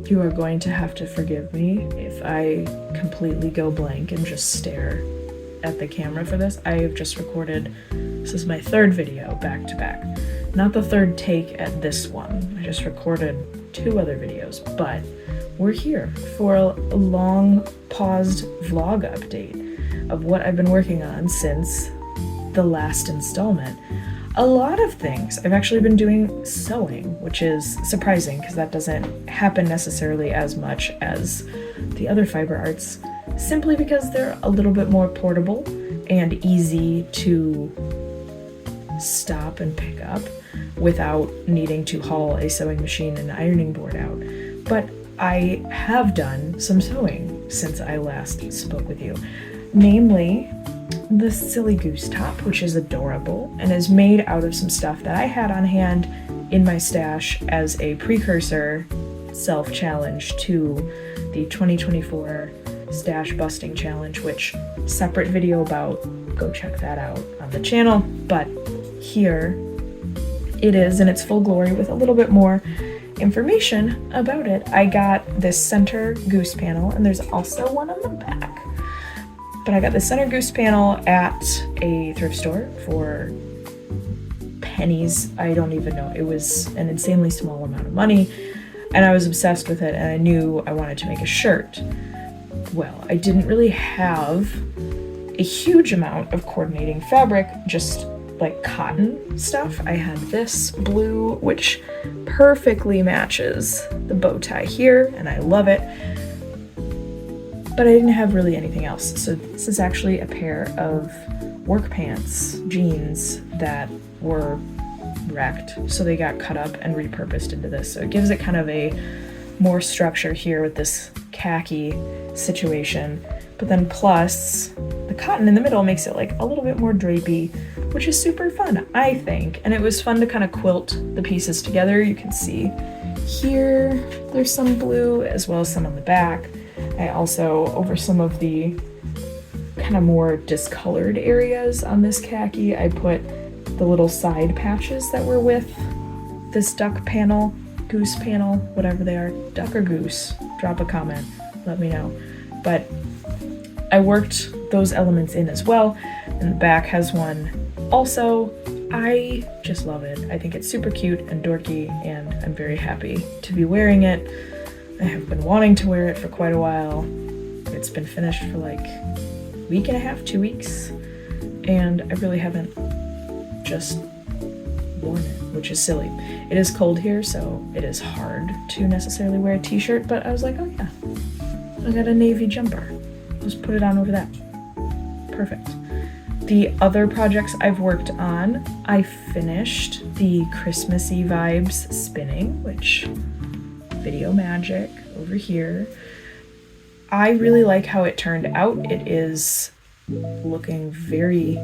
You are going to have to forgive me if I completely go blank and just stare at the camera for this. I have just recorded, this is my third video back to back. Not the third take at this one. I just recorded 2 other videos, but we're here for a long paused vlog update of what I've been working on since the last installment. A lot of things. I've actually been doing sewing, which is surprising because that doesn't happen necessarily as much as the other fiber arts, simply because they're a little bit more portable and easy to stop and pick up without needing to haul a sewing machine and ironing board out. But I have done some sewing since I last spoke with you, namely the silly goose top, which is adorable and is made out of some stuff that I had on hand in my stash as a precursor self-challenge to the 2024 stash busting challenge, which separate video about, go check that out on the channel. But here it is in its full glory with a little bit more information about it. I got this center goose panel, and there's also one on the back. But I got the center goose panel at a thrift store for pennies. I don't even know. It was an insanely small amount of money, and I was obsessed with it, and I knew I wanted to make a shirt. Well, I didn't really have a huge amount of coordinating fabric, just like cotton stuff. I had this blue, which perfectly matches the bow tie here, and I love it. But I didn't have really anything else. So this is actually a pair of work pants, jeans, that were wrecked. So they got cut up and repurposed into this. So it gives it kind of a more structure here with this khaki situation. But then plus the cotton in the middle makes it like a little bit more drapey, which is super fun, I think. And it was fun to kind of quilt the pieces together. You can see here, there's some blue as well as some on the back. I also, over some of the kind of more discolored areas on this khaki, I put the little side patches that were with this duck panel, goose panel, whatever they are. Duck or goose? Drop a comment, let me know. But I worked those elements in as well, and the back has one also. I just love it. I think it's super cute and dorky, and I'm very happy to be wearing it. I have been wanting to wear it for quite a while. It's been finished for like a week and a half, 2 weeks, and I really haven't just worn it, which is silly. It is cold here, so it is hard to necessarily wear a t-shirt, but I was like, oh yeah, I got a navy jumper. Just put it on over that. Perfect. The other projects I've worked on, I finished the Christmassy vibes spinning, which video magic over here. I really like how it turned out. It is looking very,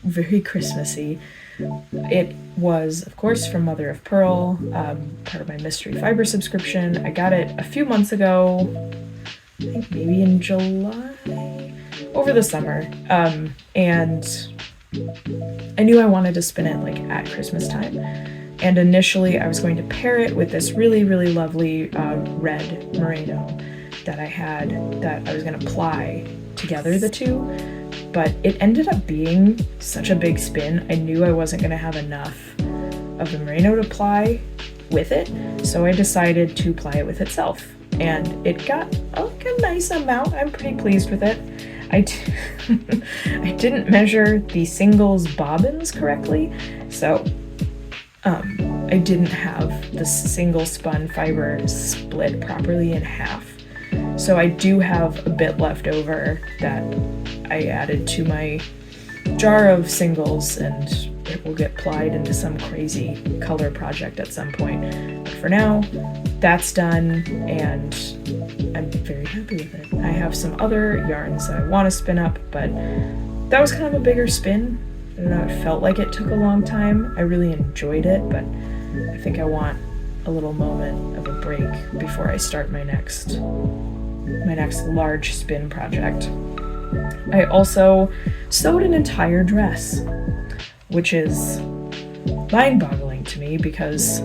very Christmassy. It was, of course, from Mother of Pearl, part of my mystery fiber subscription. I got it a few months ago, I think maybe in July, over the summer, and I knew I wanted to spin it like at Christmas time. And initially I was going to pair it with this really, really lovely red merino that I had, that I was going to ply together the two, but it ended up being such a big spin. I knew I wasn't going to have enough of the merino to ply with it, so I decided to ply it with itself, and it got like a nice amount. I'm pretty pleased with it. I didn't measure the singles bobbins correctly, so I didn't have the single spun fiber split properly in half. So I do have a bit left over that I added to my jar of singles, and it will get plied into some crazy color project at some point. But for now, that's done, and I'm very happy with it. I have some other yarns that I want to spin up, but that was kind of a bigger spin. I don't know, it felt like it took a long time. I really enjoyed it, but I think I want a little moment of a break before I start my next large spin project. I also sewed an entire dress, which is mind-boggling interesting to me because,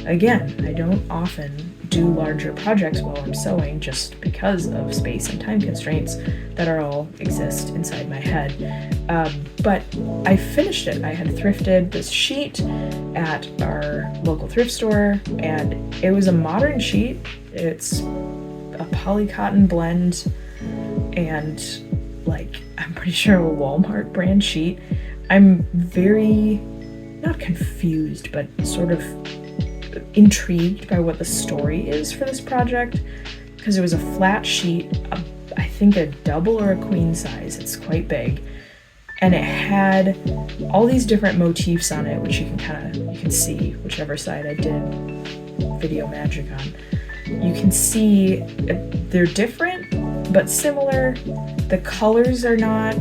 again, I don't often do larger projects while I'm sewing just because of space and time constraints that are all exist inside my head. But I finished it. I had thrifted this sheet at our local thrift store, and it was a modern sheet. It's a poly cotton blend and like, I'm pretty sure a Walmart brand sheet. I'm very, not confused, but sort of intrigued by what the story is for this project, because it was a flat sheet, I think a double or a queen size. It's quite big, and it had all these different motifs on it, which you can see whichever side I did video magic on. You can see they're different but similar. The colors are not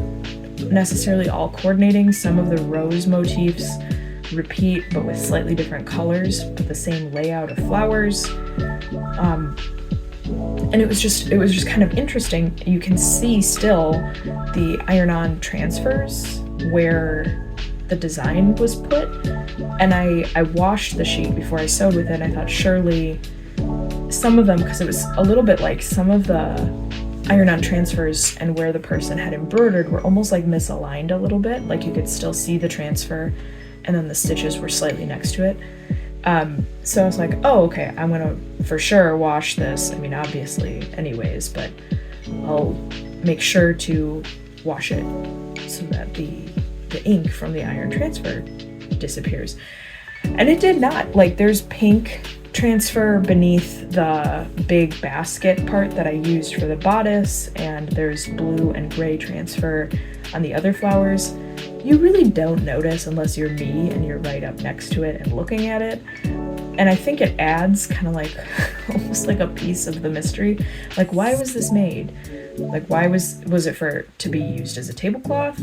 necessarily all coordinating. Some of the rose motifs repeat but with slightly different colors, but the same layout of flowers. And it was just kind of interesting. You can see still the iron-on transfers where the design was put, and I washed the sheet before I sewed with it, and I thought surely some of them, because it was a little bit like some of the iron-on transfers and where the person had embroidered were almost like misaligned a little bit, like you could still see the transfer and then the stitches were slightly next to it. So I was like, oh, okay, I'm gonna for sure wash this. I mean, obviously anyways, but I'll make sure to wash it so that the ink from the iron transfer disappears. And it did not. Like, there's pink transfer beneath the big basket part that I used for the bodice, and there's blue and gray transfer on the other flowers. You really don't notice unless you're me and you're right up next to it and looking at it. And I think it adds kind of like almost like a piece of the mystery. Like, why was this made? Like, why was it to be used as a tablecloth?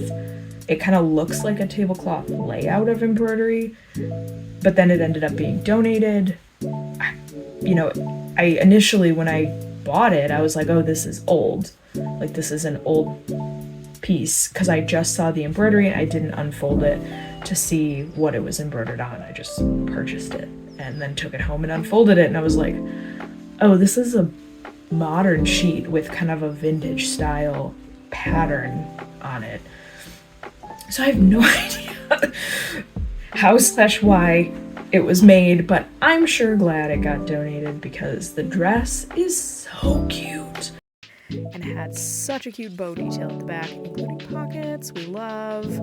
It kind of looks like a tablecloth layout of embroidery, but then it ended up being donated. You know, I initially, when I bought it, I was like, oh, this is old. Like, this is an old piece, because I just saw the embroidery and I didn't unfold it to see what it was embroidered on. I just purchased it and then took it home and unfolded it, and I was like, oh, this is a modern sheet with kind of a vintage style pattern on it. So I have no idea how/why it was made, but I'm sure glad it got donated because the dress is so cute. And it had such a cute bow detail at the back, including pockets. We love.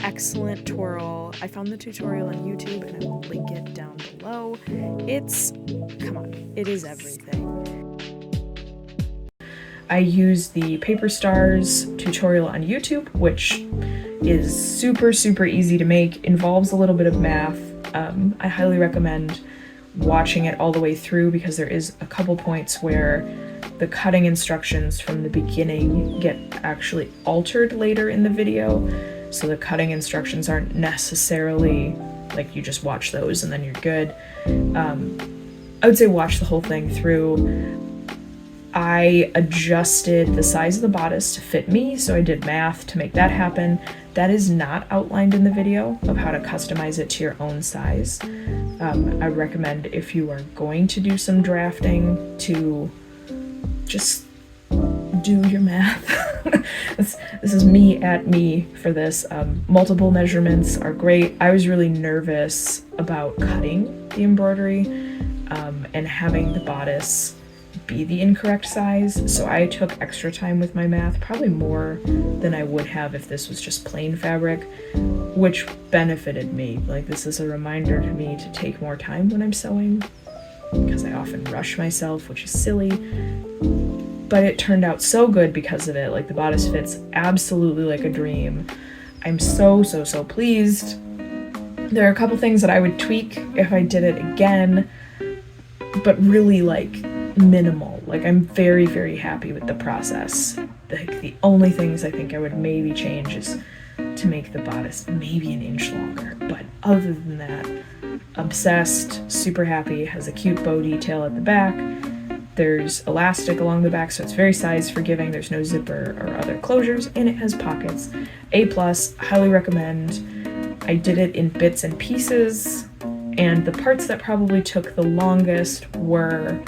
Excellent twirl. I found the tutorial on YouTube and I will link it down below. Come on, it is everything. I used the Paper Stars tutorial on YouTube, which is super, super easy to make, involves a little bit of math. I highly recommend watching it all the way through because there is a couple points where the cutting instructions from the beginning get actually altered later in the video. So the cutting instructions aren't necessarily like you just watch those and then you're good. I would say watch the whole thing through. I adjusted the size of the bodice to fit me, so I did math to make that happen. That is not outlined in the video of how to customize it to your own size. I recommend, if you are going to do some drafting, to just do your math. This is me at me for this. Multiple measurements are great. I was really nervous about cutting the embroidery and having the bodice be the incorrect size, so I took extra time with my math, probably more than I would have if this was just plain fabric, which benefited me. Like, this is a reminder to me to take more time when I'm sewing, because I often rush myself, which is silly, but it turned out so good because of it. Like, the bodice fits absolutely like a dream. I'm so, so, so pleased. There are a couple things that I would tweak if I did it again, but really, like, minimal. Like, I'm very, very happy with the process. Like, the only things I think I would maybe change is to make the bodice maybe an inch longer, but other than that, obsessed, super happy. Has a cute bow detail at the back. There's elastic along the back, so it's very size forgiving. There's no zipper or other closures, and it has pockets. A+, highly recommend. I did it in bits and pieces And the parts that probably took the longest were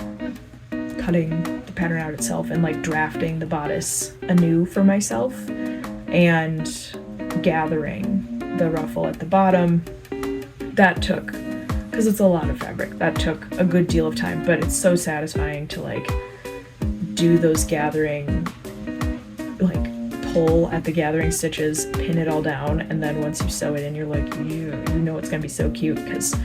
cutting the pattern out itself and like drafting the bodice anew for myself and gathering the ruffle at the bottom. That took, because it's a lot of fabric, that took a good deal of time, but it's so satisfying to like do those gathering, like pull at the gathering stitches, pin it all down, and then once you sew it in, you're like, you know it's gonna be so cute because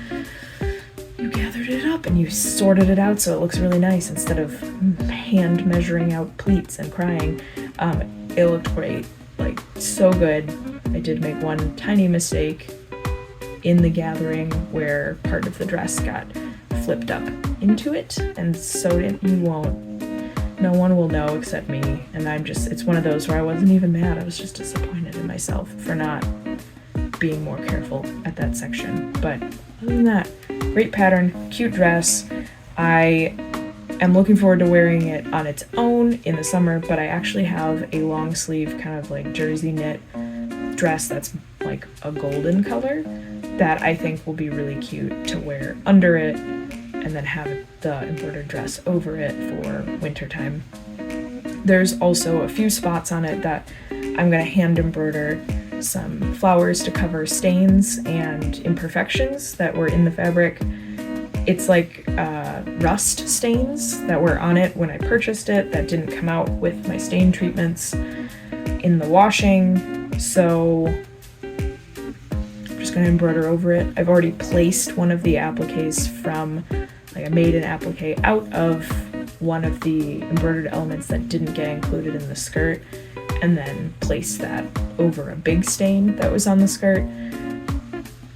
you gathered it up and you sorted it out so it looks really nice instead of hand measuring out pleats and crying. It looked great, like so good. I did make one tiny mistake in the gathering where part of the dress got flipped up into it and sewed it. No one will know except me, and it's one of those where I wasn't even mad, I was just disappointed in myself for not being more careful at that section. But other than that, great pattern, cute dress. I am looking forward to wearing it on its own in the summer, but I actually have a long sleeve kind of like jersey knit dress that's like a golden color that I think will be really cute to wear under it and then have the embroidered dress over it for wintertime. There's also a few spots on it that I'm gonna hand embroider some flowers to cover stains and imperfections that were in the fabric. It's like rust stains that were on it when I purchased it that didn't come out with my stain treatments in the washing, so I'm just gonna embroider over it. I've already placed one of the appliques from, like I made an applique out of one of the embroidered elements that didn't get included in the skirt, and then placed that over a big stain that was on the skirt.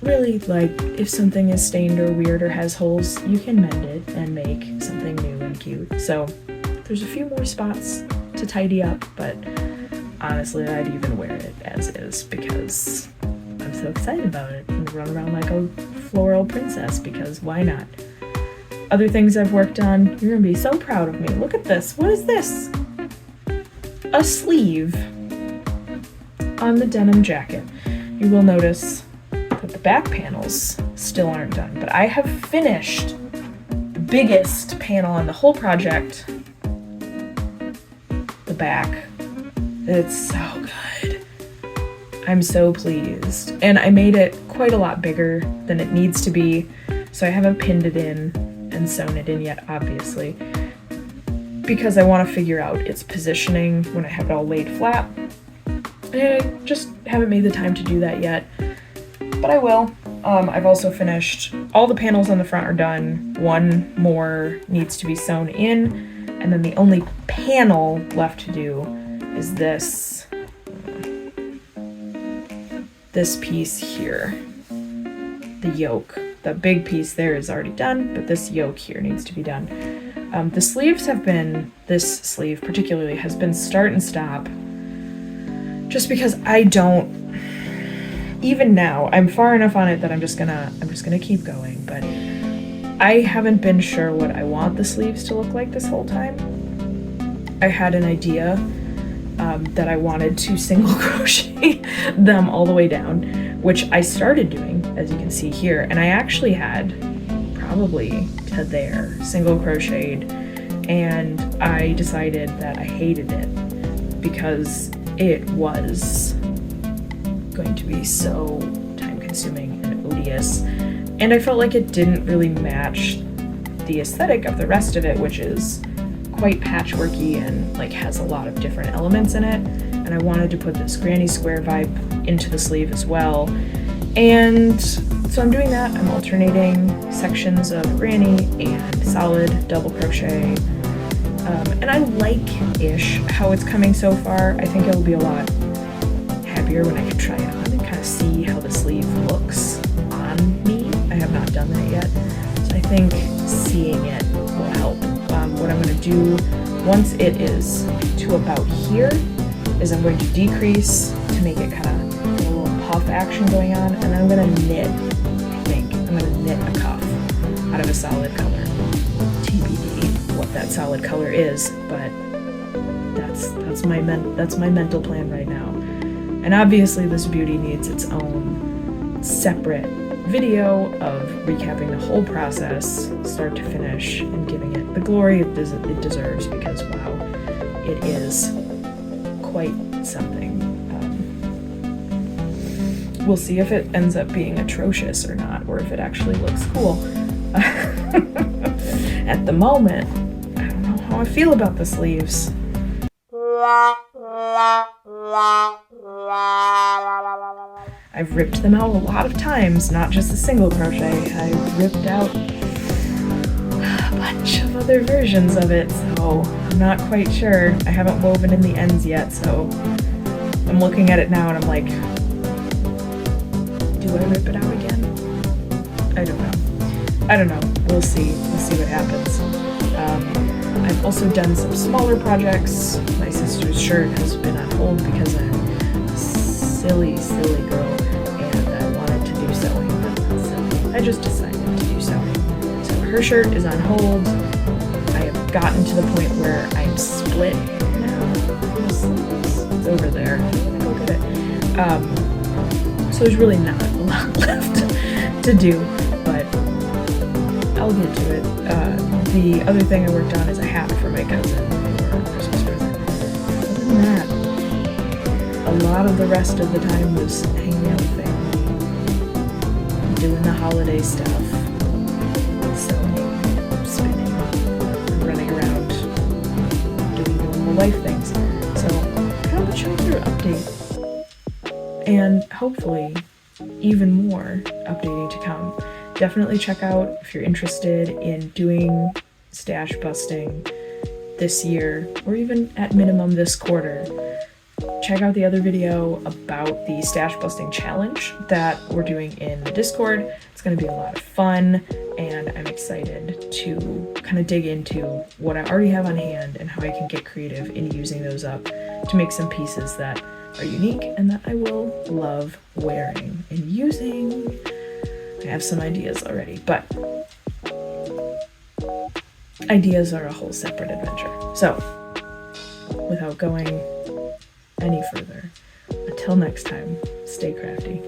Really, like, if something is stained or weird or has holes, you can mend it and make something new and cute. So there's a few more spots to tidy up, but honestly, I'd even wear it as is because I'm so excited about it and run around like a floral princess because why not? Other things I've worked on, you're gonna be so proud of me. Look at this. What is this? A sleeve on the denim jacket. You will notice that the back panels still aren't done, but I have finished the biggest panel on the whole project, the back. It's so good. I'm so pleased. And I made it quite a lot bigger than it needs to be, so I haven't pinned it in and sewn it in yet, obviously, because I want to figure out its positioning when I have it all laid flat. And I just haven't made the time to do that yet, but I will. I've also finished, all the panels on the front are done. One more needs to be sewn in, and then the only panel left to do is this piece here, the yoke. The big piece there is already done, but this yoke here needs to be done. The sleeves have been, this sleeve particularly has been start and stop, just because I don't, even now, I'm far enough on it that I'm just gonna keep going, but I haven't been sure what I want the sleeves to look like this whole time. I had an idea that I wanted to single crochet them all the way down, which I started doing, as you can see here, and I actually had probably to there single crocheted, and I decided that I hated it because it was going to be so time consuming and odious, and I felt like it didn't really match the aesthetic of the rest of it, which is quite patchworky and like has a lot of different elements in it, and I wanted to put this granny square vibe into the sleeve as well. And so I'm doing that. I'm alternating sections of granny and solid double crochet, and I like-ish how it's coming so far. I think it'll be a lot happier when I can try it on and kind of see how the sleeve looks on me. I have not done that yet, so I think seeing it will help. What I'm going to do once it is to about here is I'm going to decrease to make it kind of a little puff action going on, and then I'm going to knit, I think. I'm going to knit a cuff out of a solid color. TBD what that solid color is, but that's my mental plan right now. And obviously this beauty needs its own separate video of recapping the whole process, start to finish, and giving it the glory it deserves, because wow, it is quite something. We'll see if it ends up being atrocious or not, or if it actually looks cool. At the moment, I don't know how I feel about the sleeves. I've ripped them out a lot of times, not just a single crochet. I've ripped out a bunch of other versions of it, so I'm not quite sure. I haven't woven in the ends yet, so I'm looking at it now and I'm like, do I rip it out again? I don't know. We'll see what happens. I've also done some smaller projects. My sister's shirt has been on hold because I'm a silly girl and I wanted to do sewing, but not silly. I just decided to do sewing. So her shirt is on hold. I have gotten to the point where I'm split now. It's over there. Look at it. So there's really not a lot left to do, but I'll get to it. The other thing I worked on is a hat for my cousin for a Christmas present. Other than that, a lot of the rest of the time was hanging out with family, doing the holiday stuff, sewing, spinning, running around, doing normal life things. So kind of a chapter update. And hopefully even more updating to come. Definitely check out if you're interested in doing stash busting this year, or even at minimum this quarter. Check out the other video about the stash busting challenge that we're doing in the Discord. It's going to be a lot of fun, and I'm excited to kind of dig into what I already have on hand and how I can get creative in using those up to make some pieces that are unique and that I will love wearing and using. I have some ideas already, but ideas are a whole separate adventure. So, without going any further, until next time, stay crafty.